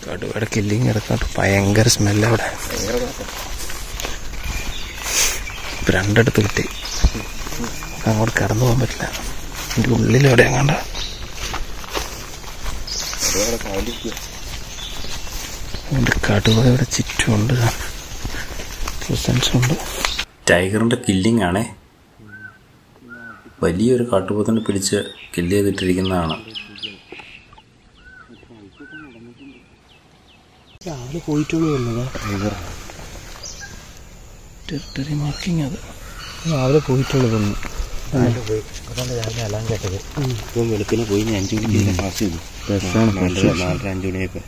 കടുവയുടെ കില്ലിങ് കിടക്കാട്ട് ഭയങ്കര സ്മെല്ല് അവിടെ. രണ്ടിടത്ത് കിട്ടി. അങ്ങോട്ട് കടന്നു പോകാൻ പറ്റില്ല. എൻ്റെ ഉള്ളിലെവിടെ അങ്ങാണ്ട കടുവ ഇവിടെ ചുറ്റുമുണ്ട്. പ്രസൻസുണ്ട്. ടൈഗറിൻ്റെ കില്ലിംഗ് ആണേ. വലിയൊരു കാട്ടുപോത്തിനെ പിടിച്ച് കില്ല് ചെയ്തിട്ടിരിക്കുന്നതാണ്. രാവിലെ പോയിട്ടുള്ളൂ ടൈഗർ ടെറിട്ടറി മാർക്കിങ്. അത് രാവിലെ പോയിട്ടുള്ളൂ തോന്നുന്നു. അതുകൊണ്ട് രാവിലെ അലാം കേട്ടത്. ഇപ്പം വെളുപ്പിന് പോയി 5 മണിക്ക് പാസ് ചെയ്തു. 4:30-5 മണിയൊക്കെ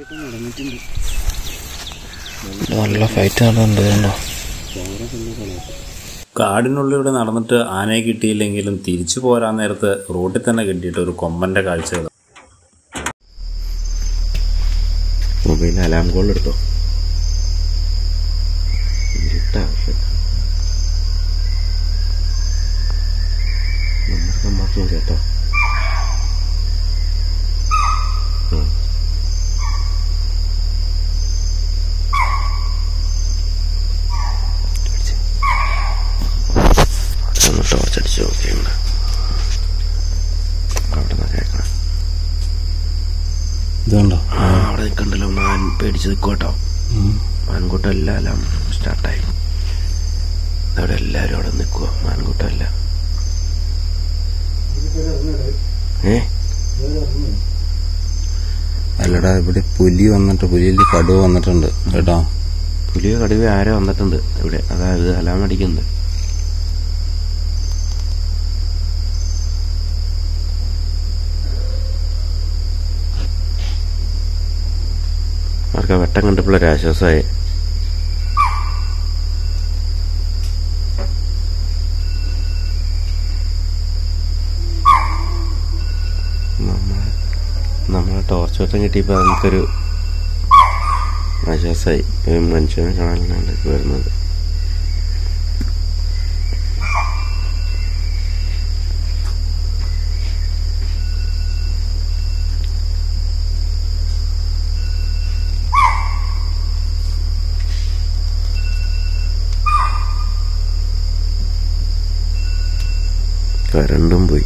നടന്നിട്ടുണ്ട്. നല്ല ഫൈറ്റ് നടന്നുണ്ട്. കാടിനുള്ളിലൂടെ നടന്നിട്ട് ആനയെ കിട്ടിയില്ലെങ്കിലും തിരിച്ചു പോരാൻ നേരത്ത് റോഡിൽ തന്നെ കിട്ടിയിട്ട് ഒരു കൊമ്പൻ്റെ കാഴ്ചകൾ. മൊബൈൽ അലാം കോൾ എടുത്തോ. മാത്രം കേട്ടോ. ടോർച്ചടിച്ച് നോക്കിയുണ്ട്. അവിടെ നിന്ന് കേൾക്കണം. ഇതുണ്ടോ അവിടെ നിൽക്കണ്ടല്ലോ. മാൻ പേടിച്ച് നിൽക്കോട്ടോ. മാൻകൂട്ടം എല്ലാം സ്റ്റാർട്ടായി. അവിടെ എല്ലാവരും അവിടെ നിൽക്കുക. മാൻകൂട്ടം അല്ല. അല്ലടാ, ഇവിടെ പുലി വന്നിട്ട്, പുലിയിൽ കടുവ വന്നിട്ടുണ്ട് കേട്ടോ. പുലിയോ കടുവ ആരോ വന്നിട്ടുണ്ട് ഇവിടെ. അതായത് അലാം അടിക്കുന്നത്. അവർക്ക് വെട്ടം കണ്ടപ്പോഴൊരാശ്വാസമായി. നമ്മളെ ടോർച്ച് വെട്ടം കിട്ടിയപ്പോൾ നമുക്കൊരു ആശ്വാസമായി. മനുഷ്യനെ കാണാനാണ് വരുന്നത്. കരണ്ടും പോയി.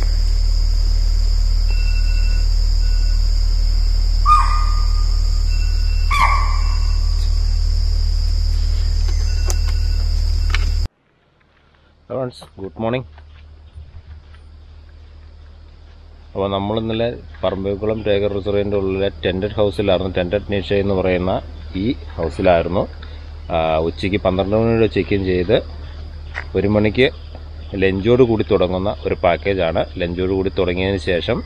Good morning. അപ്പോൾ നമ്മൾ ഇന്നലെ പറമ്പിക്കുളം ടൈഗർ റിസർവിൻ്റെ ഉള്ളിലെ ടെൻറ്റഡ് ഹൗസിലായിരുന്നു. ടെൻറ്റഡ് നിഷ എന്ന് പറയുന്ന ഈ ഹൗസിലായിരുന്നു. ഉച്ചയ്ക്ക് 12 മണിയുടെ ചെക്ക് ഇൻ ചെയ്ത് 1 മണിക്ക് ലഞ്ചോട് കൂടി തുടങ്ങുന്ന ഒരു പാക്കേജാണ്. ലഞ്ചോട് കൂടി തുടങ്ങിയതിന് ശേഷം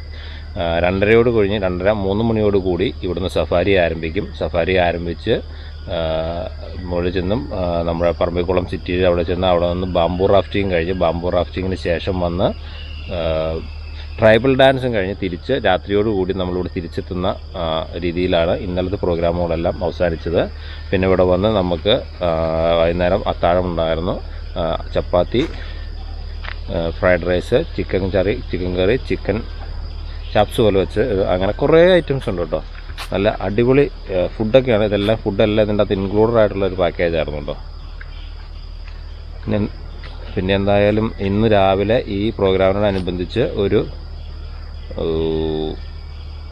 2:30 കഴിഞ്ഞ് 2:30-3 മണിയോട് കൂടി ഇവിടുന്ന് സഫാരി ആരംഭിക്കും. സഫാരി ആരംഭിച്ച് മുകളിൽ ചെന്നും നമ്മുടെ പറമ്പിക്കുളം സിറ്റിയിൽ അവിടെ ചെന്ന് അവിടെ നിന്ന് ബാംബു റാഫ്റ്റിംഗ് കഴിഞ്ഞ് ബാംബു റാഫ്റ്റിങ്ങിന് ശേഷം വന്ന് ട്രൈബൽ ഡാൻസും കഴിഞ്ഞ് തിരിച്ച് രാത്രിയോടുകൂടി നമ്മളിവിടെ തിരിച്ചെത്തുന്ന രീതിയിലാണ് ഇന്നലത്തെ പ്രോഗ്രാമുകളെല്ലാം അവസാനിച്ചത്. പിന്നെ ഇവിടെ വന്ന് നമുക്ക് വൈകുന്നേരം അത്താഴമുണ്ടായിരുന്നു. ചപ്പാത്തി, ഫ്രൈഡ് റൈസ്, ചിക്കൻ കറി, ചിക്കൻ ചാപ്സ് പോലെ വെച്ച് അങ്ങനെ കുറേ ഐറ്റംസ് ഉണ്ട് കേട്ടോ. നല്ല അടിപൊളി ഫുഡൊക്കെയാണ്. ഫുഡെല്ലാം ഇതിൻ്റെ അകത്ത് ഇൻക്ലൂഡഡ് ആയിട്ടുള്ള ഒരു പാക്കേജായിരുന്നു കേട്ടോ. പിന്നെ എന്തായാലും ഇന്ന് രാവിലെ ഈ പ്രോഗ്രാമിനോടനുബന്ധിച്ച് ഒരു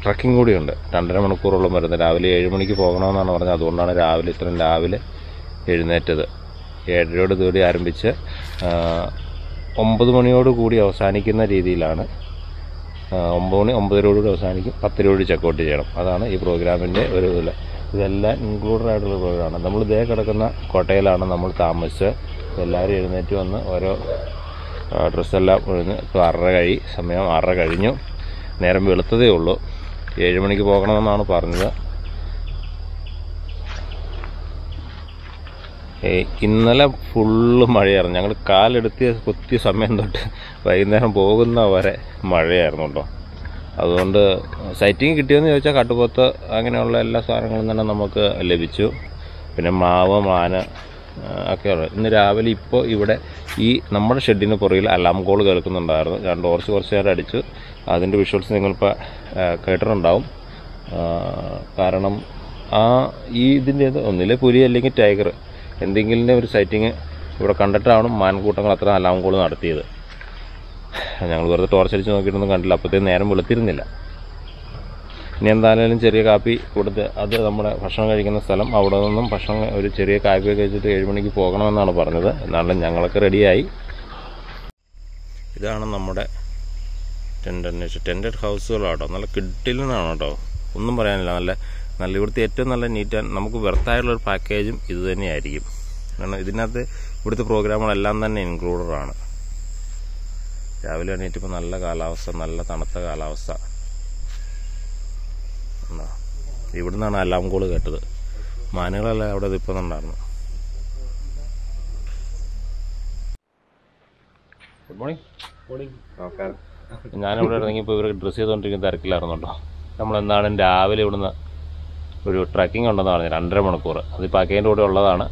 ട്രക്കിംഗ് കൂടിയുണ്ട്. 2.5 മണിക്കൂറോളം വരുന്നത്. രാവിലെ 7 മണിക്ക് പോകണമെന്നാണ് പറഞ്ഞത്. അതുകൊണ്ടാണ് ഇത്രയും രാവിലെ എഴുന്നേറ്റത്. 7:30 കൂടി ആരംഭിച്ച് 9 മണിയോട് കൂടി അവസാനിക്കുന്ന രീതിയിലാണ്. 9 മണി 9:30 അവസാനിക്കും. 10:00 ചെക്കൗട്ട് ചെയ്യണം. അതാണ് ഈ പ്രോഗ്രാമിൻ്റെ ഒരു ഇതെല്ലാം ഇൻക്ലൂഡഡ് ആയിട്ടുള്ള പ്രോഗ്രാമാണ്. നമ്മൾ ഇതേ കിടക്കുന്ന കോട്ടയിലാണ് നമ്മൾ താമസിച്ച്. എല്ലാവരും എഴുന്നേറ്റ് വന്ന് ഓരോ ഡ്രസ്സെല്ലാം ഒഴിഞ്ഞ്. ഇപ്പോൾ 6:30 സമയം 6:30 കഴിഞ്ഞു. നേരം വെളുത്തതേ ഉള്ളൂ. 7 മണിക്ക് പോകണമെന്നാണ് പറഞ്ഞത്. ഇന്നലെ ഫുള്ള് മഴയായിരുന്നു. ഞങ്ങൾ കാലെടുത്തിയ കുത്തിയ സമയം തൊട്ട് വൈകുന്നേരം പോകുന്ന വരെ മഴയായിരുന്നു കേട്ടോ. അതുകൊണ്ട് സൈറ്റിങ് കിട്ടിയെന്ന് ചോദിച്ചാൽ കാട്ടുപോത്ത് അങ്ങനെയുള്ള എല്ലാ സാധനങ്ങളും തന്നെ നമുക്ക് ലഭിച്ചു. പിന്നെ മാവ്, മാന ഒക്കെയുള്ളത്. ഇന്ന് രാവിലെ ഇപ്പോൾ ഇവിടെ ഈ നമ്മുടെ ഷെഡിന് പുറകിൽ അലാം കോൾ കേൾക്കുന്നുണ്ടായിരുന്നു. ഞാൻ ടോർച്ച് കുറച്ച് നേരം അടിച്ചു. അതിൻ്റെ വിഷ്വൽസ് നിങ്ങളിപ്പോൾ കേട്ടിട്ടുണ്ടാവും. കാരണം ഇതിൻ്റെ ഒന്നിലെ പുലി അല്ലെങ്കിൽ ടൈഗർ എന്തെങ്കിലും ഒരു സൈറ്റിങ് ഇവിടെ കണ്ടിട്ടാണ് മാൻകൂട്ടങ്ങൾ അത്ര അലാംകോൾ നടത്തിയത്. ഞങ്ങൾ വെറുതെ ടോർച്ചടിച്ച് നോക്കിയിട്ടൊന്നും കണ്ടില്ല. അപ്പോഴത്തേക്കും നേരം വെളുത്തിരുന്നില്ല. ഇനി എന്തായാലും ചെറിയ കാപ്പി കൊടുത്ത് അത് നമ്മുടെ ഭക്ഷണം കഴിക്കുന്ന സ്ഥലം, അവിടെ നിന്നും ഭക്ഷണം ഒരു ചെറിയ കാപ്പി കഴിച്ചിട്ട് 7 മണിക്ക് പോകണമെന്നാണ് പറഞ്ഞത്. എന്നാലും ഞങ്ങളൊക്കെ റെഡിയായി. ഇതാണ് നമ്മുടെ ടെൻറ്റഡ് ഹൗസുകളാട്ടോ. നല്ല കിഡിലിനാണ് കേട്ടോ, ഒന്നും പറയാനില്ല. നല്ല ഇവിടുത്തെ ഏറ്റവും നല്ല നീറ്റ് ആൻഡ് നമുക്ക് വെർത്തായിട്ടുള്ളൊരു പാക്കേജും ഇത് തന്നെയായിരിക്കും. കാരണം ഇതിനകത്ത് ഇവിടുത്തെ പ്രോഗ്രാമുകളെല്ലാം തന്നെ ഇൻക്ലൂഡഡാണ്. രാവിലെ എണീറ്റിപ്പോൾ നല്ല കാലാവസ്ഥ, നല്ല തണുത്ത കാലാവസ്ഥ. ഇവിടെ നിന്നാണ് അലാംകോൾ കേട്ടത്. മാനുകളെല്ലാം അവിടെ നിൽക്കുന്നുണ്ടായിരുന്നു. Good morning. ഞാനിവിടെ ഇറങ്ങിയപ്പോൾ ഇവർ ഡ്രസ്സ് ചെയ്തുകൊണ്ടിരിക്കുന്ന തിരക്കിലായിരുന്നു കേട്ടോ. നമ്മളെന്താണ് രാവിലെ ഇവിടുന്ന് ഒരു ട്രക്കിംഗ് ഉണ്ടെന്ന് പറഞ്ഞു, 2.5 മണിക്കൂർ. അത് പാക്കേജിൻ്റെ കൂടെ ഉള്ളതാണ്.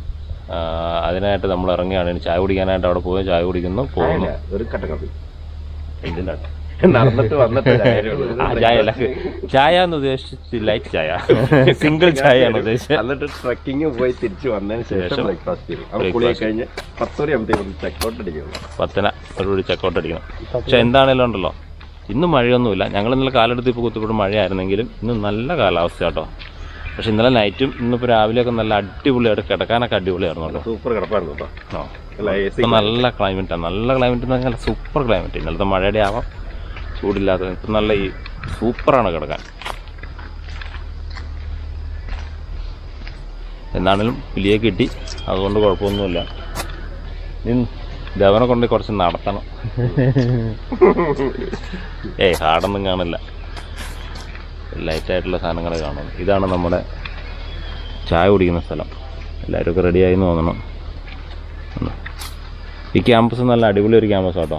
അതിനായിട്ട് നമ്മൾ ഇറങ്ങിയാണ്. ഇനി ചായ കുടിക്കാനായിട്ട് അവിടെ പോയി ചായ കുടിക്കുന്നു, പോകുന്നു. ഒരു കട്ടക്കാപ്പി എന്തിനാണ് നടന്നിട്ട് വന്നിട്ട് ചായ അല്ല, ചായ എന്ന് ഉദ്ദേശിച്ച് ലൈറ്റ് ചായ, സിംഗിൾ ചായയാണ് ഉദ്ദേശിച്ചത്. എന്നിട്ട് ട്രക്കിങ് പോയി തിരിച്ചു വന്നതിന് ശേഷം ബ്രേക്ക്ഫാസ്റ്റ് കഴിഞ്ഞ് 10 മണിയാകുമ്പോഴത്തേക്കും ചെക്കൗട്ട് അടിക്കണം. 10 ചെക്കൗട്ട് അടിക്കണം. പക്ഷെ എന്താണേലും ഉണ്ടല്ലോ, ഇന്ന് മഴയൊന്നുമില്ല. ഞങ്ങൾ ഇന്നലെ കാലെടുത്ത് ഇപ്പോൾ കുത്തിപ്പോട്ട് മഴയായിരുന്നെങ്കിലും ഇന്ന് നല്ല കാലാവസ്ഥ കേട്ടോ. പക്ഷെ ഇന്നലെ നൈറ്റും ഇന്നിപ്പോൾ രാവിലെയൊക്കെ നല്ല അടിപൊളിയായിട്ട് കിടക്കാനൊക്കെ അടിപൊളിയായിരുന്നു കേട്ടോ. സൂപ്പർ കിടപ്പായിരുന്നു കേട്ടോ. നല്ല ക്ലൈമറ്റാണ്. നല്ല ക്ലൈമറ്റ് എന്ന് പറഞ്ഞാൽ സൂപ്പർ ക്ലൈമറ്റ്. ഇന്നലത്തെ മഴയുടെ ആവാം, ചൂടില്ലാത്ത ഇപ്പം നല്ല ഈ സൂപ്പറാണ് കിടക്കാൻ. എന്നാണെങ്കിലും പുലിയെ കിട്ടി, അതുകൊണ്ട് കുഴപ്പമൊന്നുമില്ല. ദേവനെ കൊണ്ട് കുറച്ച് നടത്തണം. ഹാർഡൊന്നും കാണില്ല, ലൈറ്റായിട്ടുള്ള സാധനങ്ങളെ കാണുന്നു. ഇതാണ് നമ്മുടെ ചായ കുടിക്കുന്ന സ്ഥലം. എല്ലാവരും ഒക്കെ റെഡിയായി എന്ന് തോന്നണം. ഈ ക്യാമ്പസ് നല്ല അടിപൊളി ഒരു ക്യാമ്പസ് കേട്ടോ,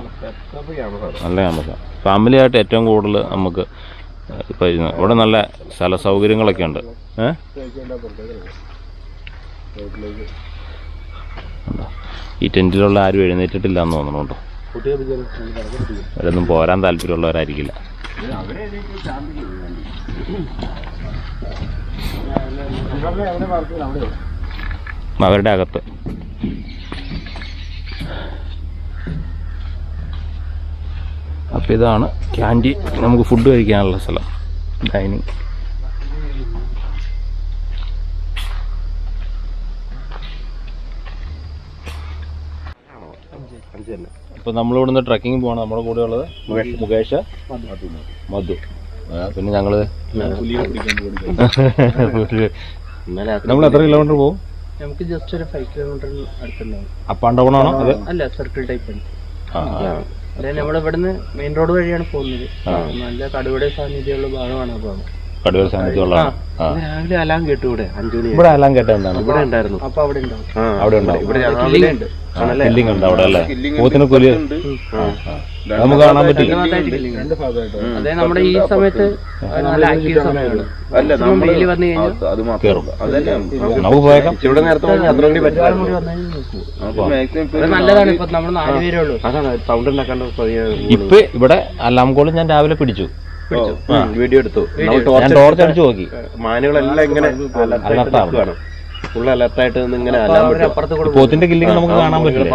നല്ല ക്യാമ്പസാണ്. ഫാമിലി ആയിട്ട് ഏറ്റവും കൂടുതൽ നമുക്ക് ഇപ്പോൾ ഇവിടെ നല്ല സ്ഥല സൗകര്യങ്ങളൊക്കെ ഉണ്ട്. ഈ ടെൻറ്റിലുള്ള ആരും എഴുന്നേറ്റിട്ടില്ല എന്ന് തോന്നണുണ്ടോ. അവരൊന്നും പോരാൻ താല്പര്യമുള്ളവരായിരിക്കില്ല. അവരുടെ അകത്ത് അപ്പം ഇതാണ് ക്യാൻറ്റീൻ, നമുക്ക് ഫുഡ് കഴിക്കാനുള്ള സ്ഥലം, ഡൈനിങ്. ഇപ്പൊ നമ്മളിവിടുന്ന് ട്രക്കിങ് പോവാണ്. നമ്മുടെ കൂടെ ഉള്ളത് മുകേഷ്, മധു, പിന്നെ ഞങ്ങള് നമ്മൾ എത്ര കിലോമീറ്റർ പോകും? നമുക്ക് ജസ്റ്റ് ഒരു 5 കിലോമീറ്റർ അടുത്തുണ്ടാവും. അപ്പ് ആൻഡ് ഡൗൺ ആണോ? അല്ല, സർക്കിൾ ടൈപ്പ് ആണ്. അതായത് നമ്മൾ ഇവിടുന്ന് മെയിൻ റോഡ് വഴിയാണ് പോകുന്നത്. നല്ല കടുവയുടെ സാന്നിധ്യമുള്ള ഭാഗമാണ്. കടുവ സാന്നിധ്യമുള്ളതാണ്. രാവിലെ അലാം കേട്ടു. ഇവിടെ 5 മണി ഇവിടെ അലാം കേട്ട എന്താണ്? ഇവിടെ ഉണ്ടായിരുന്നു. അപ്പൊ അവിടെ ഉണ്ടാവും. അവിടെ ഉണ്ടാവും. ഇവിടെ രാവിലെ ഉണ്ട്. കില്ലിംഗ് ഉണ്ട് അവിടെ അല്ലേ? പോത്തിന് കൊലി നമുക്ക് കാണാൻ പറ്റില്ല. അതെ, നമ്മുടെ ഈ സമയത്ത് നല്ല ആക്റ്റീവ് സമയമാണ്. വെയിൽ വന്നു കഴിഞ്ഞാൽ നമുക്ക് പോയേക്കാം. ഇവിടെ നേരത്തെ നല്ലതാണ്. ഇപ്പൊ നമ്മൾ 4 പേരേ ഉള്ളൂ. സൗണ്ട് ഉണ്ടാക്കാണ്ട് ഇപ്പൊ ഇവിടെ അലാംകോൾ ഞാൻ രാവിലെ പിടിച്ചു, വീഡിയോ എടുത്തു. ഞാൻ ടോർച്ച് അടിച്ചു നോക്കി. മാനുകളെല്ലാം ഇങ്ങനെ ഫുൾ അലർട്ടായിട്ട് ഇങ്ങനെ പോത്തിന്റെ കില്ലിങ് നമുക്ക് കാണാൻ പറ്റില്ല.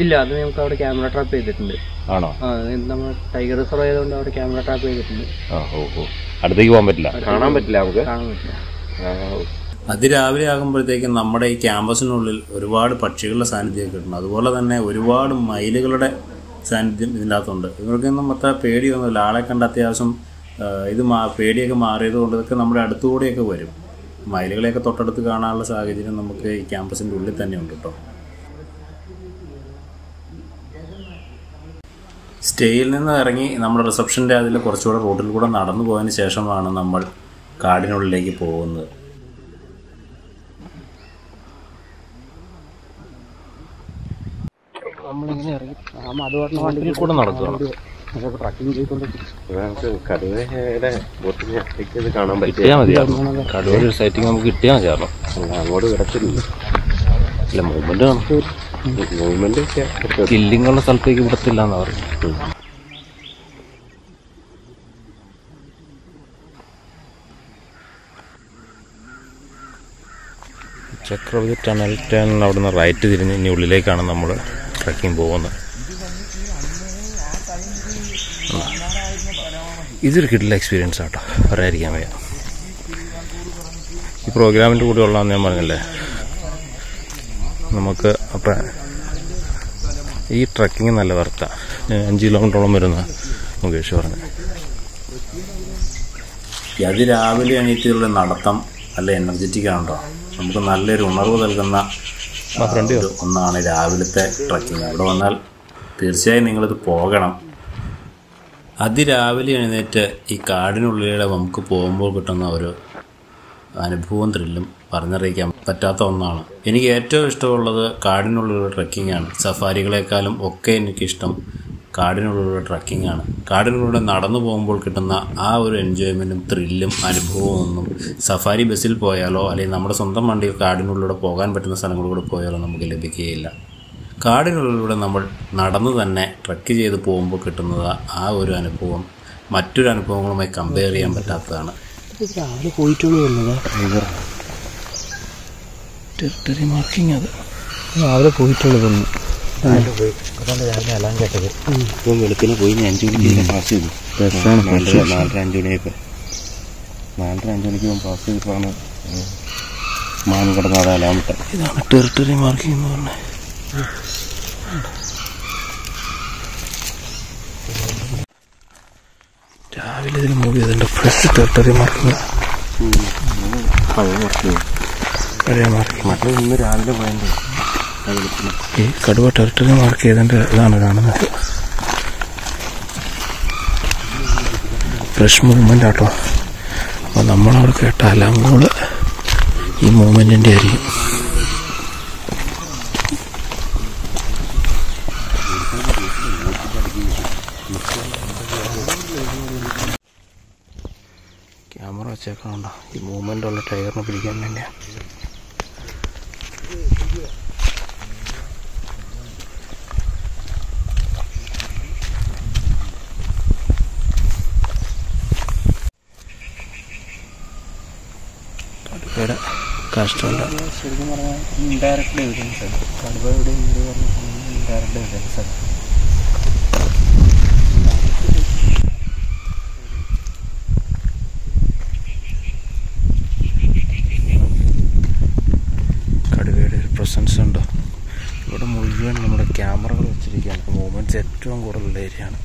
ഇല്ല, അത് നമുക്ക് അവിടെ ക്യാമറ ട്രാപ്പ് ചെയ്തിട്ടുണ്ട്. ആണോ? നമ്മൾ ടൈഗർ റിസർവ് ആയതുകൊണ്ട് അവിടെ ക്യാമറ ട്രാപ്പ് ചെയ്തിട്ടുണ്ട്. അടുത്തേക്ക് പോകാൻ പറ്റില്ല, കാണാൻ പറ്റില്ല, നമുക്ക് കാണാൻ പറ്റില്ല. അതിരാവിലെ ആകുമ്പോഴത്തേക്കും നമ്മുടെ ഈ ക്യാമ്പസിനുള്ളിൽ ഒരുപാട് പക്ഷികളുടെ സാന്നിധ്യമൊക്കെ ഉണ്ട്. അതുപോലെ തന്നെ ഒരുപാട് മയിലുകളുടെ സാന്നിധ്യം ഇതിൻ്റെ അകത്തുണ്ട്. ഇവർക്കൊന്നും അത്ര പേടിയൊന്നുമില്ല. ആളെ കണ്ട അത്യാവശ്യം ഇത് പേടിയൊക്കെ മാറിയത് കൊണ്ട് ഇതൊക്കെ നമ്മുടെ അടുത്തുകൂടെയൊക്കെ വരും. മയിലുകളെയൊക്കെ തൊട്ടടുത്ത് കാണാനുള്ള സാഹചര്യം നമുക്ക് ഈ ക്യാമ്പസിൻ്റെ ഉള്ളിൽ തന്നെ ഉണ്ട് കേട്ടോ. സ്റ്റേയിൽ നിന്ന് ഇറങ്ങി നമ്മുടെ റിസപ്ഷൻ്റെ അതിൽ കുറച്ചുകൂടെ റോഡിൽ കൂടെ നടന്നു പോയതിന് ശേഷമാണ് നമ്മൾ കാടിനുള്ളിലേക്ക് പോകുന്നത്. നമ്മളിങ്ങനെ ഇറങ്ങി വണ്ടിയിൽ കൂടെ നടക്കുകയാണ്. കടുവയുടെ കാണാൻ കിട്ടിയാൽ മതിയായിരുന്നു. കടുവയുടെ ഒരു സൈറ്റിങ് നമുക്ക് കിട്ടിയാൽ മതിയായിരുന്നു. അങ്ങോട്ട് കിടച്ചില്ല. അല്ല, മൂവ്മെന്റ് നമുക്ക് മൂവ്മെന്റ് കില്ലിങ്ങുള്ള സ്ഥലത്തേക്ക് വിടത്തില്ല എന്നാ പറയും. ചക്രവർത്തി ടണൽ അവിടെ നിന്ന് റൈറ്റ് തിരിഞ്ഞ് ഇനി ഉള്ളിലേക്കാണ് നമ്മൾ ട്രക്കിംഗ് പോകുന്നത്. ഇതൊരു കിടിലൻ എക്സ്പീരിയൻസ് ആട്ടോ, പറയാതിരിക്കാൻ വയ്യ. ഈ പ്രോഗ്രാമിൻ്റെ കൂടെ ഉള്ളതെന്ന് ഞാൻ പറഞ്ഞല്ലേ നമുക്ക്. അപ്പം ഈ ട്രക്കിങ് നല്ല വർത്താ. 5 കിലോമീറ്ററോളം വരുന്ന മുകേഷ് പറഞ്ഞു. അതിരാവിലെ എണീറ്റുള്ള നടത്തം നല്ല എനർജറ്റിക് ആണല്ലോ. നമുക്ക് നല്ലൊരു ഉണർവ് നൽകുന്ന ഒന്നാണ് രാവിലത്തെ ട്രക്കിങ്. അവിടെ വന്നാൽ തീർച്ചയായും നിങ്ങളിത് പോകണം. അതിരാവിലെ എഴുന്നേറ്റ് ഈ കാടിനുള്ളിലൂടെ നമുക്ക് പോകുമ്പോൾ കിട്ടുന്ന ഒരു അനുഭവവും ത്രില്ലും പറഞ്ഞറിയിക്കാൻ പറ്റാത്ത ഒന്നാണ്. എനിക്ക് ഏറ്റവും ഇഷ്ടമുള്ളത് കാടിനുള്ളിലുള്ള ട്രക്കിംഗ് ആണ്. സഫാരികളെക്കാളും ഒക്കെ എനിക്കിഷ്ടം കാടിനുള്ളിലുള്ള ട്രക്കിംഗ് ആണ്. കാടിനുള്ളിലൂടെ നടന്നു പോകുമ്പോൾ കിട്ടുന്ന ആ ഒരു എൻജോയ്മെൻറ്റും ത്രില്ലും അനുഭവവും ഒന്നും സഫാരി ബസ്സിൽ പോയാലോ അല്ലെങ്കിൽ നമ്മുടെ സ്വന്തം വണ്ടിയിൽ കാടിനുള്ളിലൂടെ പോകാൻ പറ്റുന്ന സ്ഥലങ്ങളിലൂടെ പോയാലോ നമുക്ക് ലഭിക്കുകയില്ല. കാടിനുള്ളിലൂടെ നമ്മൾ നടന്നു തന്നെ ട്രക്ക് ചെയ്ത് പോകുമ്പോൾ കിട്ടുന്നത് ആ ഒരു അനുഭവം മറ്റൊരു അനുഭവങ്ങളുമായി കമ്പയർ ചെയ്യാൻ പറ്റാത്തതാണ്. രാവിലെ പോയിട്ടുള്ളൂ ടെറിട്ടറി മാർക്കിങ്. അത് രാവിലെ പോയിട്ടുള്ളതൊന്നും അതുകൊണ്ട് രാവിലെ അലാം കേട്ടത്. ഇപ്പം വെളുപ്പിന് പോയി 5 മണിക്ക് പാസ് ചെയ്തു. 4:30-5 മണിയൊക്കെ 4:30-5 മണിക്ക് പാസ് ചെയ്തിട്ടാണ് മാൻ കിടന്ന അത് അലാം വിട്ട. ഇതാണ് ടെറിട്ടറി മാർക്കിംഗ് എന്ന് പറഞ്ഞത്. രാവിലെ ഇതിന് മൂവ് ചെയ്തിട്ടുണ്ട്. ഫ്രഷ് ടെറിട്ടറി മാർക്കിംഗ്, പഴയ മാർക്കിംഗ്. മറ്റേ ഇന്ന് രാവിലെ പോയത് ഈ കടുവ ടെറിട്ടറി മാർക്ക് ചെയ്തതിൻ്റെ ഇതാണ് കാണുന്നത്. ഫ്രഷ് മൂവ്മെൻ്റ് ആട്ടോ. അപ്പോൾ നമ്മളവിടെ കേട്ട അലാമുകൾ ഈ മൂവ്മെൻറ്റിൻ്റെ ആയിരിക്കും. ക്യാമറ വെച്ചേക്കണുണ്ടോ ഈ മൂവ്മെൻ്റ് ഉള്ള ടയറിനെ പിടിക്കാൻ വേണ്ടിയാണ്. കടുവയുടെ കാഷ്ടമല്ല, ശരിക്കും പറഞ്ഞാൽ ഇൻഡയറക്റ്റ് എവിഡൻസ്. കടുവയുടെ ഇൻഡയറക്റ്റ് എവിഡൻസ്. കടുവയുടെ ഒരു പ്രസൻസ് ഉണ്ട് ഇവിടെ. മുഴുവൻ നമ്മുടെ ക്യാമറകൾ വെച്ചിരിക്കുകയാണ്. മൂവ്മെൻറ്റ്സ് ഏറ്റവും കൂടുതലുള്ള ഏരിയയാണ്.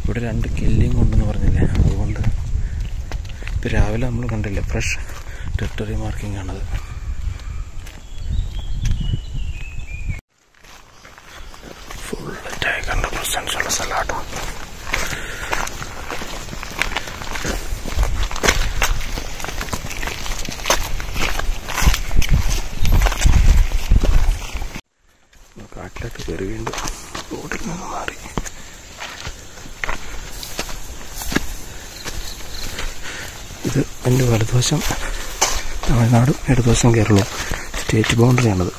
ഇവിടെ 2 കില്ലിങ് ഉണ്ടെന്ന് പറഞ്ഞില്ലേ, അതുകൊണ്ട് ഇപ്പോൾ രാവിലെ നമ്മൾ കണ്ടില്ലേ ഫ്രഷ് ടെറിട്ടറി മാർക്കിംഗ് ആണത്. ഫുൾ ടൈഗറിൻ്റെ പ്രസൻസ് ഉള്ള സ്ഥലമാട്ടോ. കാട്ടിലേക്ക് കയറി വീണ്ടും റോഡിൽ നിന്ന് മാറി. ഇത് എൻ്റെ വലതുവശം തമിഴ്നാടും ഇടതുവശം കേരളവും സ്റ്റേറ്റ് ബൗണ്ടറിയാണത്.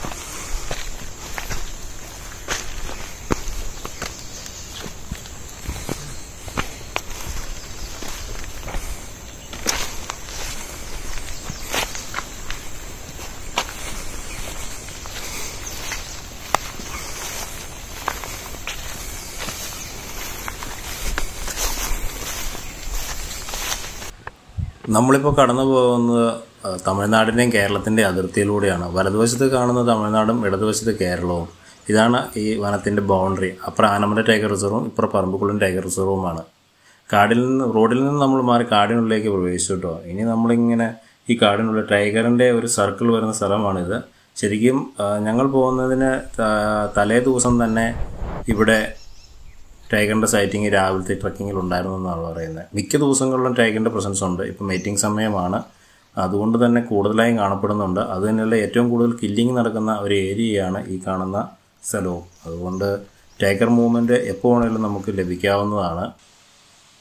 നമ്മളിപ്പോൾ കടന്നു പോകുന്നത് തമിഴ്നാടിൻ്റെയും കേരളത്തിൻ്റെയും അതിർത്തിയിലൂടെയാണ്. വലതുവശത്ത് കാണുന്ന തമിഴ്നാടും ഇടതുവശത്ത് കേരളവും. ഇതാണ് ഈ വനത്തിൻ്റെ ബൗണ്ടറി. അപ്പുറം ആനമല ടൈഗർ റിസർവും ഇപ്പുറം പറമ്പിക്കുളം ടൈഗർ റിസർവുമാണ്. റോഡിൽ നിന്ന് നമ്മൾ മാറി കാടിനുള്ളിലേക്ക് പ്രവേശിച്ചു കേട്ടോ. ഇനി നമ്മളിങ്ങനെ ഈ കാടിനുള്ളിൽ ടൈഗറിൻ്റെ ഒരു സർക്കിൾ വരുന്ന സ്ഥലമാണിത്. ശരിക്കും ഞങ്ങൾ പോകുന്നതിന് തലേ ദിവസം തന്നെ ഇവിടെ ടൈഗറിൻ്റെ സൈറ്റിങ് രാവിലത്തെ ട്രക്കിങ്ങിൽ ഉണ്ടായിരുന്നു എന്നാണ് പറയുന്നത്. മിക്ക ദിവസങ്ങളിലും ടൈഗറിൻ്റെ പ്രസൻസ് ഉണ്ട്. ഇപ്പോൾ മീറ്റിംഗ് സമയമാണ്, അതുകൊണ്ട് തന്നെ കൂടുതലായും കാണപ്പെടുന്നുണ്ട്. അത് തന്നെയല്ല ഏറ്റവും കൂടുതൽ കില്ലിങ് നടക്കുന്ന ഒരു ഏരിയയാണ് ഈ കാണുന്ന സ്ഥലവും. അതുകൊണ്ട് ടൈഗർ മൂവ്മെൻറ്റ് എപ്പോൾ വേണമെങ്കിലും നമുക്ക് ലഭിക്കാവുന്നതാണ്.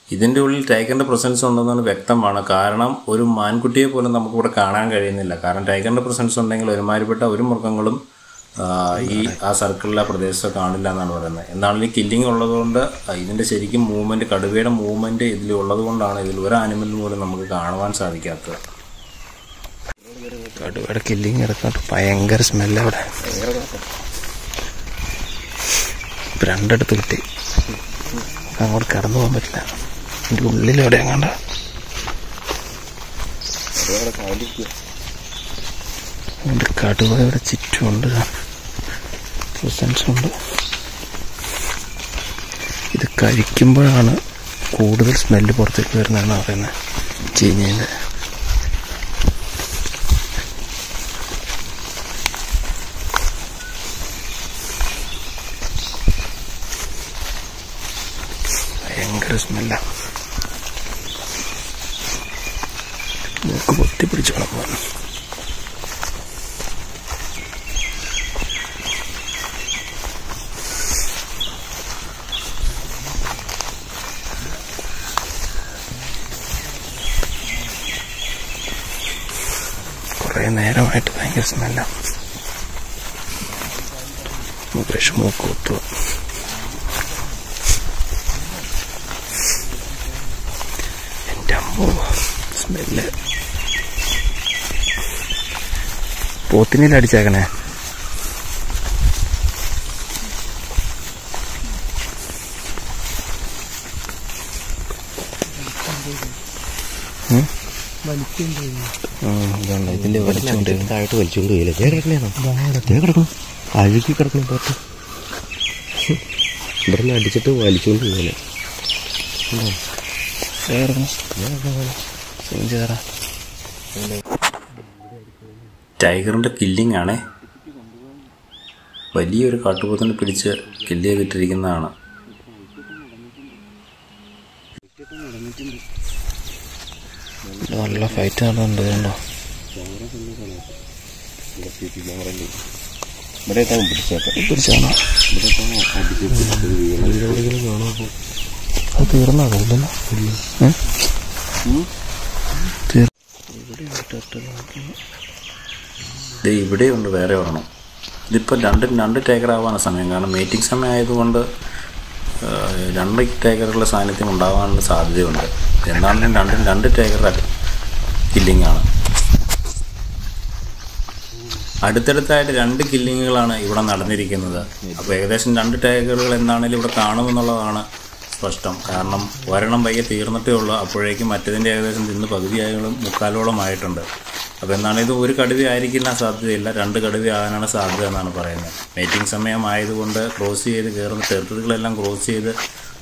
ഇതിൻ്റെ ഉള്ളിൽ ടൈഗറിൻ്റെ പ്രസൻസ് ഉണ്ടെന്നാണ് വ്യക്തമാണ്. കാരണം ഒരു മാൻകുട്ടിയെ പോലും നമുക്കിവിടെ കാണാൻ കഴിയുന്നില്ല. കാരണം ടൈഗറിൻ്റെ പ്രസൻസ് ഉണ്ടെങ്കിൽ ഒരുമാതിരിപ്പെട്ട ഒരു മൃഗങ്ങളും ആ സർക്കിളിലെ പ്രദേശത്ത് കാണില്ല എന്നാണ് പറയുന്നത്. എന്നാലും ഈ കില്ലിങ് ഉള്ളതുകൊണ്ട് ഇതിൻ്റെ ശരിക്കും മൂവ്മെൻറ്റ്, കടുവയുടെ മൂവ്മെൻറ്റ് ഇതിലുള്ളത് കൊണ്ടാണ് ഇതിൽ ഒരു ആനിമൽ പോലും നമുക്ക് കാണുവാൻ സാധിക്കാത്തത്. കടുവയുടെ കില്ലിങ് കിടക്കാട്ട് ഭയങ്കര സ്മെല്ല് അവിടെ. ഇപ്പം രണ്ടിടത്ത് കിട്ടി. അങ്ങോട്ട് കടന്നു പോകാൻ പറ്റില്ല. എൻ്റെ ഉള്ളിലെവിടെ അങ്ങാണ്ട അതുകൊണ്ട് കടുവ ഇവിടെ ചുറ്റുമുണ്ട്, പ്രസൻസ് ഉണ്ട്. ഇത് കഴിക്കുമ്പോഴാണ് കൂടുതൽ സ്മെല്ല് പുറത്തേക്ക് വരുന്നതെന്നാണ് പറയുന്നത്. ചീഞ്ഞതിൻ്റെ ഭയങ്കര സ്മെല്ലാണ്. മൂക്ക് പൊത്തി പിടിച്ച് കിടക്കുവാണ്. കുറേ നേരമായിട്ട് ഭയങ്കര സ്മെല്ലാണ്. മൂക്ക് കുത്തുക. എൻ്റെ അമ്മോ സ്മെല്ല്. പോത്തിനിൽ അടിച്ചേക്കണേ. ഇതിന്റെ വലിച്ചുകൊണ്ട് താഴോട്ട് വലിച്ചുകൊണ്ട് പോയില്ല. കിടക്കണം, അഴുകി കിടക്കണം. പോത്ത് ഇവിടെ അടിച്ചിട്ട് വലിച്ചുകൊണ്ട് പോയില്ലേ. ടൈഗറിൻ്റെ കില്ലിംഗ് ആണ്. വലിയൊരു കാട്ടുപോത്തിനെ പിടിച്ച് കില്ല് ചെയ്തിട്ടിരിക്കുന്നതാണ്. നല്ല ഫൈറ്റ് നടന്നുണ്ട്. കണ്ടോ പിടിച്ചാണോ? അത് തീർന്നോ? ഇവിടെയുണ്ട് വേറെ ഒരെണ്ണം. ഇതിപ്പോൾ രണ്ട് ടൈഗർ ആവാനുള്ള സമയം. കാരണം മീറ്റിംഗ് സമയം ആയതുകൊണ്ട് 2 ടൈഗറുകളുടെ സാന്നിധ്യം ഉണ്ടാകാനുള്ള സാധ്യതയുണ്ട്. എന്നാലും രണ്ട് ടൈഗറുടെ കില്ലിംഗ് ആണ്. അടുത്തടുത്തായിട്ട് 2 കില്ലിങ്ങുകളാണ് ഇവിടെ നടന്നിരിക്കുന്നത്. അപ്പോൾ ഏകദേശം 2 ടൈഗറുകൾ എന്താണെങ്കിലും ഇവിടെ കാണുമെന്നുള്ളതാണ് സ്പഷ്ടം. കാരണം ഒരെണ്ണം പയ്യെ തീർന്നിട്ടേ ഉള്ളൂ. അപ്പോഴേക്കും മറ്റതിൻ്റെ ഏകദേശം തിന്ന് പകുതിയായാലും മുക്കാലോളമായിട്ടുണ്ട്. അപ്പോൾ എന്നാണിത് ഒരു കടുവ ആയിരിക്കില്ല സാധ്യതയില്ല, 2 കടുവ ആകാനാണ് സാധ്യത എന്നാണ് പറയുന്നത്. മീറ്റിംഗ് സമയമായതുകൊണ്ട് ക്രോസ് ചെയ്ത് കയറുന്ന ടെറിട്ടറികളെല്ലാം ക്രോസ് ചെയ്ത്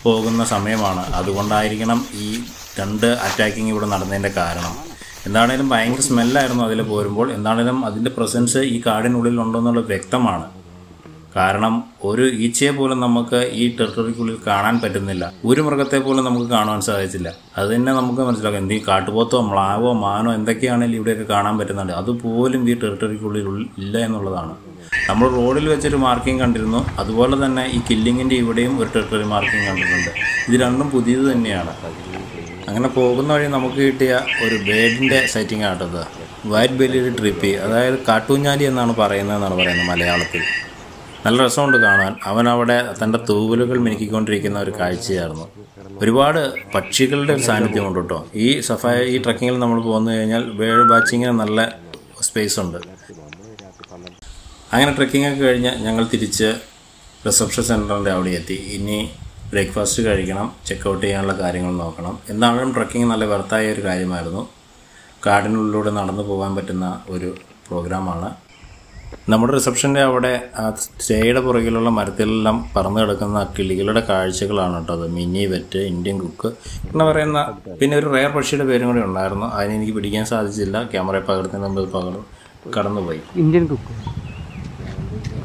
പോകുന്ന സമയമാണ്. അതുകൊണ്ടായിരിക്കണം ഈ 2 അറ്റാക്കിങ് ഇവിടെ നടന്നതിൻ്റെ കാരണം. എന്താണേലും ഭയങ്കര സ്മെല്ലായിരുന്നു അതിൽ പോരുമ്പോൾ. എന്താണേലും അതിൻ്റെ പ്രസൻസ് ഈ കാടിനുള്ളിൽ ഉണ്ടെന്നുള്ളത് വ്യക്തമാണ്. കാരണം ഒരു ഈച്ചയെ പോലും നമുക്ക് ഈ ടെറിട്ടറിക്കുള്ളിൽ കാണാൻ പറ്റുന്നില്ല. ഒരു മൃഗത്തെ പോലും നമുക്ക് കാണാൻ സാധിച്ചില്ല. അത് തന്നെ നമുക്ക് മനസ്സിലാക്കാം. എന്തെങ്കിലും കാട്ടുപോത്തോ മ്ലാവോ മാനോ എന്തൊക്കെയാണെങ്കിലും ഇവിടെയൊക്കെ കാണാൻ പറ്റുന്നുണ്ട്. അതുപോലും ഈ ടെറിട്ടറിക്കുള്ളിൽ ഇല്ല എന്നുള്ളതാണ്. നമ്മൾ റോഡിൽ വെച്ചൊരു മാർക്കിംഗ് കണ്ടിരുന്നു. അതുപോലെ തന്നെ ഈ കില്ലിങ്ങിൻ്റെ ഇവിടെയും ഒരു ടെറിട്ടറി മാർക്കിംഗ് കണ്ടിട്ടുണ്ട്. ഇത് രണ്ടും പുതിയത് തന്നെയാണ്. അങ്ങനെ പോകുന്ന വഴി നമുക്ക് കിട്ടിയ ഒരു ബേഡിൻ്റെ സൈറ്റിംഗ് ആട്ടത്. വൈറ്റ് ബെല്ലിഡ് ട്രിപ്പി, അതായത് കാട്ടൂഞ്ഞാലി എന്നാണ് പറയുന്നത് മലയാളത്തിൽ. നല്ല രസമുണ്ട് കാണാൻ. അവൻ അവിടെ തൻ്റെ തൂവലുകൾ മിനുക്കിക്കൊണ്ടിരിക്കുന്ന ഒരു കാഴ്ചയായിരുന്നു. ഒരുപാട് പക്ഷികളുടെ ഒരു സാന്നിധ്യമുണ്ട് കേട്ടോ. ഈ ട്രക്കിങ്ങിൽ നമ്മൾ പോന്നു കഴിഞ്ഞാൽ ബേഡ് വാച്ചിങ്ങിന് നല്ല സ്പേസ് ഉണ്ട്. അങ്ങനെ ട്രക്കിങ്ങൊക്കെ കഴിഞ്ഞ് ഞങ്ങൾ തിരിച്ച് റിസപ്ഷൻ സെൻറ്ററിൻ്റെ അവിടെ എത്തി. ഇനി ബ്രേക്ക്ഫാസ്റ്റ് കഴിക്കണം, ചെക്കൗട്ട് ചെയ്യാനുള്ള കാര്യങ്ങൾ നോക്കണം. എന്താണെങ്കിലും ട്രക്കിങ് നല്ല വെർത്തായ ഒരു കാര്യമായിരുന്നു. കാടിനുള്ളിലൂടെ നടന്നു പോകാൻ പറ്റുന്ന ഒരു പ്രോഗ്രാമാണ്. നമ്മുടെ റിസപ്ഷൻ്റെ അവിടെ സ്റ്റേയുടെ പുറകിലുള്ള മരത്തിലെല്ലാം പറന്നു കിടക്കുന്ന കിളികളുടെ കാഴ്ചകളാണ് കേട്ടോ അത്. മിനി വെറ്റ്, ഇന്ത്യൻ കുക്ക് എന്ന് പറയുന്ന പിന്നെ ഒരു റെയർ പക്ഷിയുടെ പേരും കൂടി ഉണ്ടായിരുന്നു. അതിനെനിക്ക് പിടിക്കാൻ സാധിച്ചില്ല. ക്യാമറ പകർത്തുന്ന മുമ്പ് കടന്നുപോയി. ഇന്ത്യൻ കുക്ക്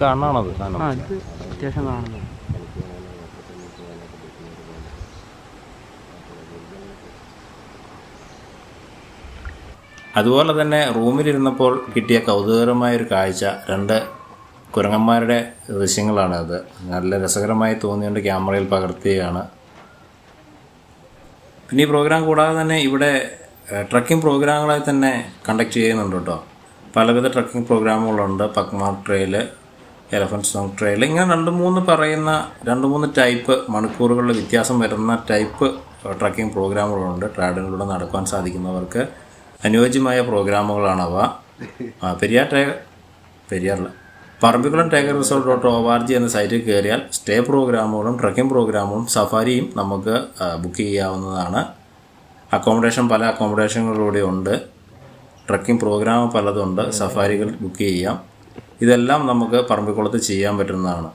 കാണാണത് അത്യാവശ്യം കാണുന്നത്. അതുപോലെ തന്നെ റൂമിലിരുന്നപ്പോൾ കിട്ടിയ കൗതുകകരമായൊരു കാഴ്ച 2 കുരങ്ങന്മാരുടെ ദൃശ്യങ്ങളാണ്. അത് നല്ല രസകരമായി തോന്നിയുകൊണ്ട് ക്യാമറയിൽ പകർത്തുകയാണ്. പിന്നെ ഈ പ്രോഗ്രാം കൂടാതെ തന്നെ ഇവിടെ ട്രക്കിംഗ് പ്രോഗ്രാമുകളായി തന്നെ കണ്ടക്ട് ചെയ്യുന്നുണ്ട് കേട്ടോ. പലവിധ ട്രക്കിംഗ് പ്രോഗ്രാമുകളുണ്ട്. Pugmark trail, elephant song trail, ഇങ്ങനെ 2-3 ടൈപ്പ് മണിക്കൂറുകളുടെ വ്യത്യാസം വരുന്ന ടൈപ്പ് ട്രക്കിംഗ് പ്രോഗ്രാമുകളുണ്ട്. ട്രാഡിലൂടെ നടക്കുവാൻ സാധിക്കുന്നവർക്ക് അനുയോജ്യമായ പ്രോഗ്രാമുകളാണവ. പെരിയാറില്ല പറമ്പിക്കുളം ടൈഗർ റിസോർട്ട്.org എന്ന സൈറ്റിൽ കയറിയാൽ സ്റ്റേ പ്രോഗ്രാമുകളും ട്രക്കിംഗ് പ്രോഗ്രാമുകളും സഫാരിയും നമുക്ക് ബുക്ക് ചെയ്യാവുന്നതാണ്. അക്കോമഡേഷൻ പല അക്കോമഡേഷനുകളിലൂടെ ഉണ്ട്. ട്രക്കിംഗ് പ്രോഗ്രാം പലതുണ്ട്. സഫാരികൾ ബുക്ക് ചെയ്യാം. ഇതെല്ലാം നമുക്ക് പറമ്പിക്കുളത്ത് ചെയ്യാൻ പറ്റുന്നതാണ്.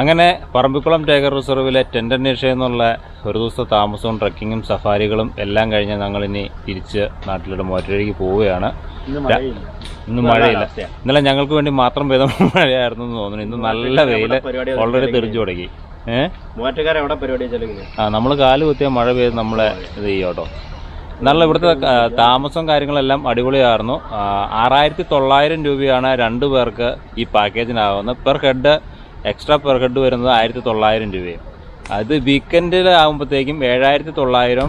അങ്ങനെ പറമ്പിക്കുളം ടൈഗർ റിസർവിലെ ടെൻഡന്റ് നേഷ്യ എന്നുള്ള ഒരു ദിവസത്തെ താമസവും ട്രക്കിങ്ങും സഫാരികളും എല്ലാം കഴിഞ്ഞ് ഞങ്ങളിനി തിരിച്ച് നാട്ടിലോട്ട് മൂവാറ്റുപുഴയ്ക്ക് പോവുകയാണ്. ഇന്ന് മഴയില്ല. ഇന്നലെ ഞങ്ങൾക്ക് വേണ്ടി മാത്രം പെയ്ത മഴയായിരുന്നു എന്ന് തോന്നുന്നു. ഇന്ന് നല്ല വെയില് ഓൾറെഡി തെറിച്ചു തുടങ്ങി. നമ്മൾ കാല് കുത്തിയ മഴ പെയ്ത് നമ്മളെ ഇത് ചെയ്യും കേട്ടോ. നല്ല ഇവിടുത്തെ താമസം കാര്യങ്ങളെല്ലാം അടിപൊളിയായിരുന്നു. 6900 രൂപയാണ് 2 പേർക്ക് ഈ പാക്കേജിനാകുന്നത്. Per head extra per head വരുന്നത് 1900 രൂപയും. അത് വീക്കെൻഡിൽ ആകുമ്പോഴത്തേക്കും 7900,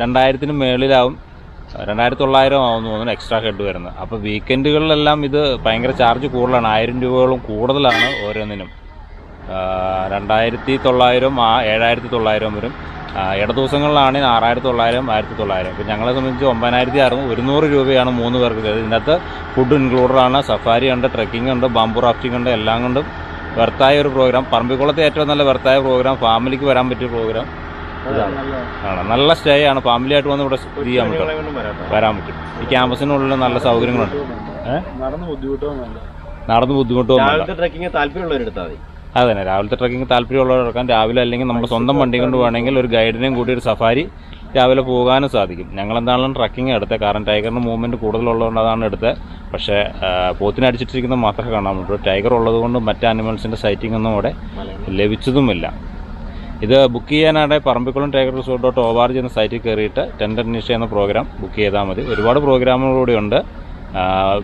2000 മേളിലാവും, 2900 ആവുമെന്ന് തോന്നുന്നു എക്സ്ട്രാ ഹെഡ് വരുന്നത്. അപ്പോൾ വീക്കെൻഡുകളിലെല്ലാം ഇത് ഭയങ്കര ചാർജ് കൂടുതലാണ്. 1000 രൂപയോളം കൂടുതലാണ് ഓരോന്നിനും. 2900, 7900 വരും. ഇട ദിവസങ്ങളിലാണെങ്കിൽ 6900, 1900. ഇപ്പം ഞങ്ങളെ സംബന്ധിച്ച് 9600, 100 രൂപയാണ് 3 പേർക്ക്. ഇതിനകത്ത് ഫുഡ് ഇൻക്ലൂഡഡാണ്. സഫാരി ഉണ്ട്, ട്രക്കിംഗ് ഉണ്ട്, ബാംബു റാഫ്റ്റിംഗ് ഉണ്ട്. എല്ലാം കൊണ്ടും വെർത്തായ ഒരു പ്രോഗ്രാം. പറമ്പിക്കുളത്തെ ഏറ്റവും നല്ല വെർത്തായ പ്രോഗ്രാം, ഫാമിലിക്ക് വരാൻ പറ്റിയ പ്രോഗ്രാം ആണ്. നല്ല സ്റ്റേ ആണ്. ഫാമിലി ആയിട്ട് വന്ന് ഇവിടെ ചെയ്യാൻ പറ്റും, വരാൻ പറ്റും. ഈ ക്യാമ്പസിനുള്ളിൽ നല്ല സൗകര്യങ്ങളുണ്ട്. നടന്ന് ബുദ്ധിമുട്ടൊന്നും. അതെ, രാവിലത്തെ ട്രക്കിംഗ് താല്പര്യമുള്ളവർക്ക് രാവിലെ, അല്ലെങ്കിൽ നമ്മുടെ സ്വന്തം വണ്ടി കൊണ്ട് വേണമെങ്കിൽ ഒരു ഗൈഡിനെയും കൂടി ഒരു സഫാരി രാവിലെ പോകാനും സാധിക്കും. ഞങ്ങളെന്താണെങ്കിലും ട്രക്കിംഗ് എടുത്തത്, കാരണം ടൈഗറിന് മൂവ്മെൻറ്റ് കൂടുതലുള്ളതുകൊണ്ട് അതാണ് എടുത്തത്. പക്ഷേ പോത്തിനെ അടിച്ചിട്ടിരിക്കുന്നത് മാത്രമേ കാണാൻ പറ്റൂ. ടൈഗർ ഉള്ളതുകൊണ്ട് മറ്റ് ആനിമൽസിൻ്റെ സൈറ്റിംഗ് ഒന്നും അവിടെ ലഭിച്ചതുമില്ല. ഇത് ബുക്ക് ചെയ്യാനായിട്ട് പറമ്പിക്കുളം ടൈഗർ റിസോർട്ട്.org എന്ന സൈറ്റിൽ കയറിയിട്ട് ടെൻഡന്റ് നേഷ്യ എന്ന പ്രോഗ്രാം ബുക്ക് ചെയ്താൽ മതി. ഒരുപാട് പ്രോഗ്രാമുകളൂടെ ഉണ്ട്.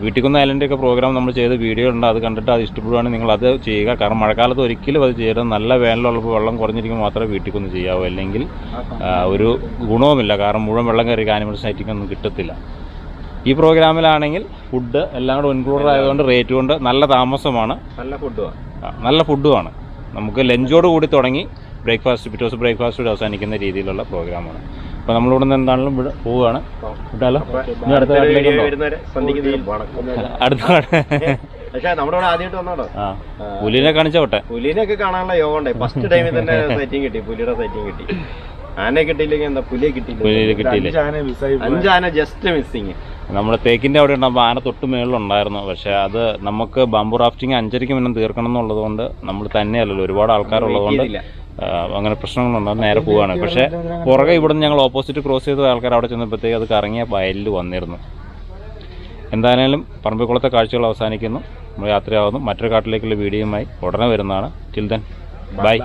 വീട്ടിക്കുന്ന് ഐലൻഡൊക്കെ പ്രോഗ്രാം നമ്മൾ ചെയ്ത വീഡിയോ ഉണ്ട്. അത് കണ്ടിട്ട് അത് ഇഷ്ടപ്പെടുകയാണെങ്കിൽ നിങ്ങൾ അത് ചെയ്യുക. കാരണം മഴക്കാലത്ത് ഒരിക്കലും അത് ചെയ്യരുത്. നല്ല വേനലുള്ളപ്പോൾ വെള്ളം കുറഞ്ഞിരിക്കുമ്പോൾ മാത്രമേ വീട്ടിക്കുന്ന് ചെയ്യാവൂ. അല്ലെങ്കിൽ ഒരു ഗുണവുമില്ല. കാരണം മുഴുവൻ വെള്ളം കയറി ആനിമൽ സൈറ്റിംഗ് ഒന്നും കിട്ടത്തില്ല. ഈ പ്രോഗ്രാമിലാണെങ്കിൽ ഫുഡ് എല്ലാം കൂടെ ഇൻക്ലൂഡഡ് ആയതുകൊണ്ട് റേറ്റ് കൊണ്ട് നല്ല താമസമാണ്, നല്ല ഫുഡുമാണ്. നമുക്ക് ലഞ്ചോട് കൂടി തുടങ്ങി ബ്രേക്ക്ഫാസ്റ്റ്, പിറ്റേ ദിവസം ബ്രേക്ക്ഫാസ്റ്റ് അവസാനിക്കുന്ന രീതിയിലുള്ള പ്രോഗ്രാമാണ്. അപ്പോൾ നമ്മളിവിടെ നിന്ന് എന്താണെങ്കിലും ഇവിടെ പോവുകയാണ്. വിട്ടാലോ? ഇനി അടുത്ത കാട്ടിലേക്കുണ്ടോ? പുലിനെ കാണിച്ചോട്ടെ. പുലിനെയൊക്കെ കാണാനുള്ള യോഗം ഉണ്ടായി. ഫസ്റ്റ് ടൈമിൽ തന്നെ സൈറ്റിംഗ് കിട്ടി, പുലിയുടെ സൈറ്റിംഗ് കിട്ടി. ആനയെ കിട്ടിയില്ലെങ്കിൽ എന്താ, പുലിയെ കിട്ടിയില്ല. 5 ആന ജസ്റ്റ് മിസ്സിങ്. നമ്മുടെ തേക്കിൻ്റെ അവിടെ ഉണ്ടാകുമ്പോൾ ആന തൊട്ട് മേളിലുണ്ടായിരുന്നു. പക്ഷേ അത് നമുക്ക് ബാംബു റാഫ്റ്റിംഗ് 5:30 മുന്നേ തീർക്കണം എന്നുള്ളത് കൊണ്ട് നമ്മൾ തന്നെയല്ലല്ലോ, ഒരുപാട് ആൾക്കാരുള്ളതുകൊണ്ട് അങ്ങനെ പ്രശ്നങ്ങളുണ്ടാകും. നേരെ പോവുകയാണ്. പക്ഷേ പുറകെ ഇവിടുന്ന് ഞങ്ങൾ ഓപ്പോസിറ്റ് ക്രോസ് ചെയ്ത ആൾക്കാർ അവിടെ ചെന്നപ്പോഴത്തേക്ക് അത് കറങ്ങിയ വയലിൽ വന്നിരുന്നു. എന്തായാലും പറമ്പിക്കുളത്തെ കാഴ്ചകൾ അവസാനിക്കുന്നു. നമ്മൾ യാത്രയാവുന്നു. മറ്റൊരു കാട്ടിലേക്കുള്ള വീഡിയോയുമായി ഉടനെ വരുന്നതാണ്. Till then bye.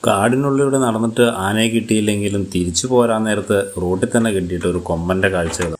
കാടിനുള്ളിലൂടെ നടന്നിട്ട് ആനയെ കിട്ടിയില്ലെങ്കിലും തിരിച്ചു പോരാൻ നേരത്ത് റോഡിൽ തന്നെ കിട്ടിയിട്ട് ഒരു കൊമ്പൻ്റെ കാഴ്ചകൾ.